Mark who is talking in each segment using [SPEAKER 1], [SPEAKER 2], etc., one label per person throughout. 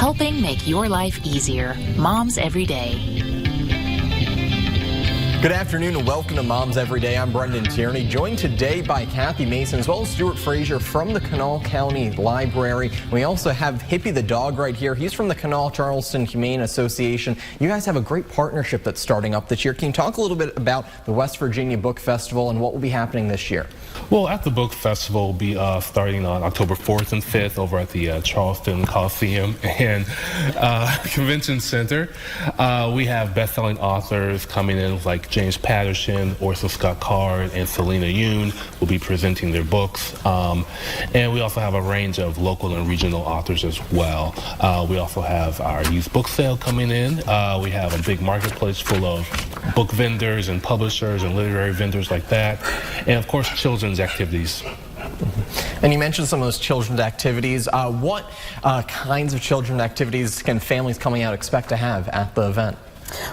[SPEAKER 1] helping make your life easier. Moms Every Day.
[SPEAKER 2] Good afternoon and welcome to Moms Every Day. I'm Brendan Tierney, joined today by Kathy Mason as well as Stuart Frazier from the Kanawha County Library. We also have Hippie the dog right here. He's from the Kanawha Charleston Humane Association. You guys have a great partnership that's starting up this year. Can you talk a little bit about the West Virginia Book Festival and what will be happening this year?
[SPEAKER 3] Well, at the book festival, we'll be starting on October 4th and 5th over at the Charleston Coliseum and Convention Center. We have best-selling authors coming in like James Patterson, Orson Scott Card, and Selena Yoon will be presenting their books. And we also have a range of local and regional authors as well. We also have our youth book sale coming in. We have a big marketplace full of book vendors and publishers and literary vendors like that. And of course, children's activities.
[SPEAKER 2] And you mentioned some of those children's activities. What kinds of children's activities can families coming out expect to have at the event?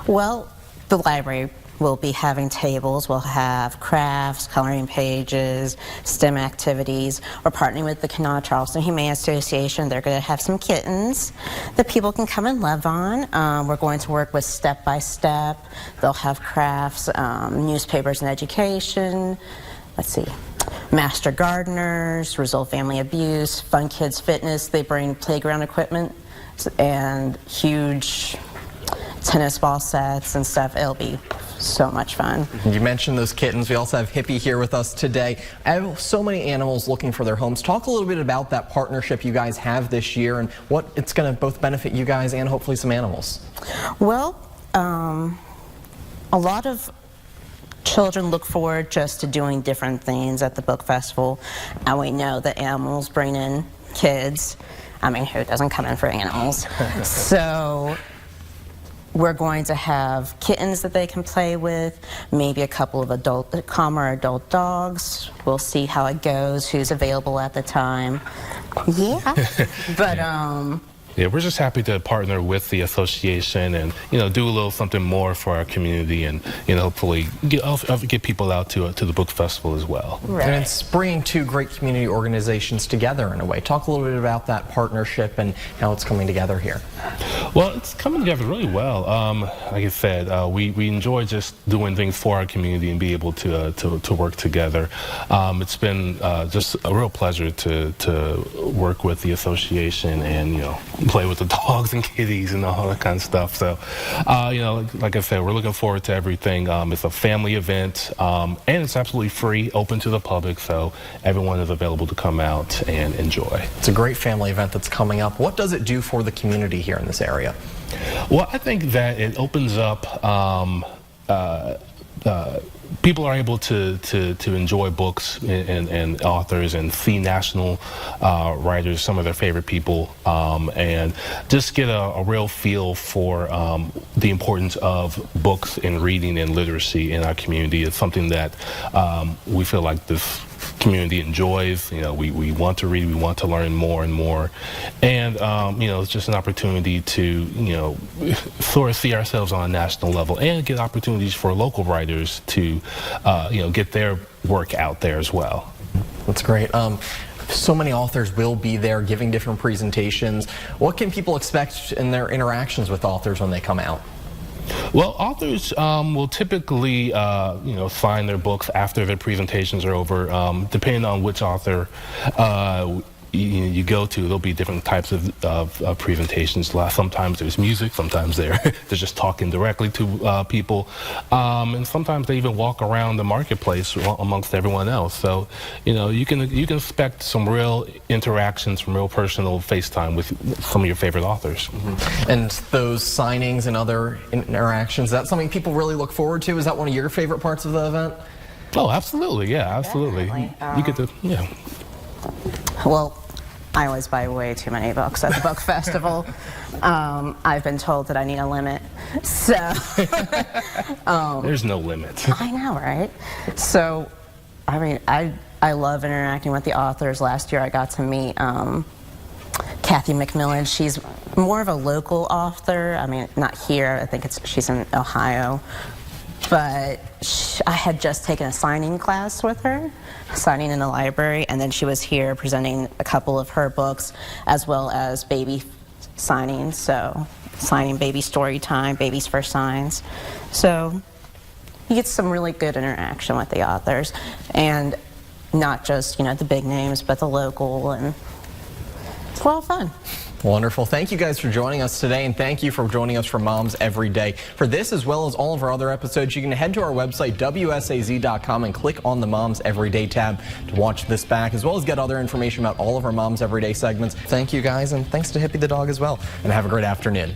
[SPEAKER 4] Well, the library will be having tables. We'll have crafts, coloring pages, STEM activities. We're partnering with the Kanawha Charleston Humane Association. They're going to have some kittens that people can come and love on. We're going to work with Step by Step. They'll have crafts, newspapers and education. Let's see. Master Gardeners, Resolve Family Abuse, Fun Kids Fitness. They bring playground equipment and huge tennis ball sets and stuff. It'll be so much fun.
[SPEAKER 2] You mentioned those kittens. We also have Hippie here with us today. I have so many animals looking for their homes. Talk a little bit about that partnership you guys have this year and what it's going to both benefit you guys and hopefully some animals.
[SPEAKER 4] Well, a lot of children look forward just to doing different things at the book festival, and we know that animals bring in kids. I mean, who doesn't come in for animals? So we're going to have kittens that they can play with, maybe a couple of calmer adult dogs. We'll see how it goes, who's available at the time. Yeah, but
[SPEAKER 3] yeah, we're just happy to partner with the association and, do a little something more for our community and, hopefully get people out to the book festival as well.
[SPEAKER 4] Right.
[SPEAKER 2] And it's bringing two great community organizations together in a way. Talk a little bit about that partnership and how it's coming together here.
[SPEAKER 3] Well, it's coming together really well. Like I said, we enjoy just doing things for our community and be able to work together. It's been just a real pleasure to work with the association and, play with the dogs and kitties and all that kind of stuff. So, like I said, we're looking forward to everything. It's a family event, and it's absolutely free, open to the public, so everyone is available to come out and enjoy.
[SPEAKER 2] It's a great family event that's coming up. What does it do for the community here in this area?
[SPEAKER 3] Well, I think that it opens up people are able to enjoy books and authors and see national writers, some of their favorite people, and just get a real feel for the importance of books and reading and literacy in our community. It's something that we feel like this community enjoys. We want to read, we want to learn more and more, and it's just an opportunity to sort of see ourselves on a national level and get opportunities for local writers to get their work out there as well.
[SPEAKER 2] That's great. So many authors will be there giving different presentations. What can people expect in their interactions with authors when they come out?
[SPEAKER 3] Well, authors will typically, sign their books after their presentations are over. Depending on which author you go to, there'll be different types of presentations. Sometimes there's music, sometimes they're just talking directly to people, and sometimes they even walk around the marketplace amongst everyone else. So, you can expect some real interactions, some real personal FaceTime with some of your favorite authors.
[SPEAKER 2] Mm-hmm. And those signings and other interactions, is that something people really look forward to? Is that one of your favorite parts of the event?
[SPEAKER 3] Oh, absolutely, yeah, absolutely. You get to, yeah.
[SPEAKER 4] Well, I always buy way too many books at the book festival. I've been told that I need a limit, so
[SPEAKER 3] there's no limit.
[SPEAKER 4] I know, right? So, I mean, I love interacting with the authors. Last year, I got to meet Kathy McMillan. She's more of a local author. I mean, not here. I think she's in Ohio. But I had just taken a signing class with her, signing in the library, and then she was here presenting a couple of her books, as well as baby signings, so signing baby story time, baby's first signs. So you get some really good interaction with the authors, and not just, the big names, but the local, and it's a lot of fun.
[SPEAKER 2] Wonderful. Thank you guys for joining us today, and thank you for joining us for Moms Every Day. For this, as well as all of our other episodes, you can head to our website, WSAZ.com, and click on the Moms Every Day tab to watch this back, as well as get other information about all of our Moms Every Day segments. Thank you guys, and thanks to Hippie the dog as well, and have a great afternoon.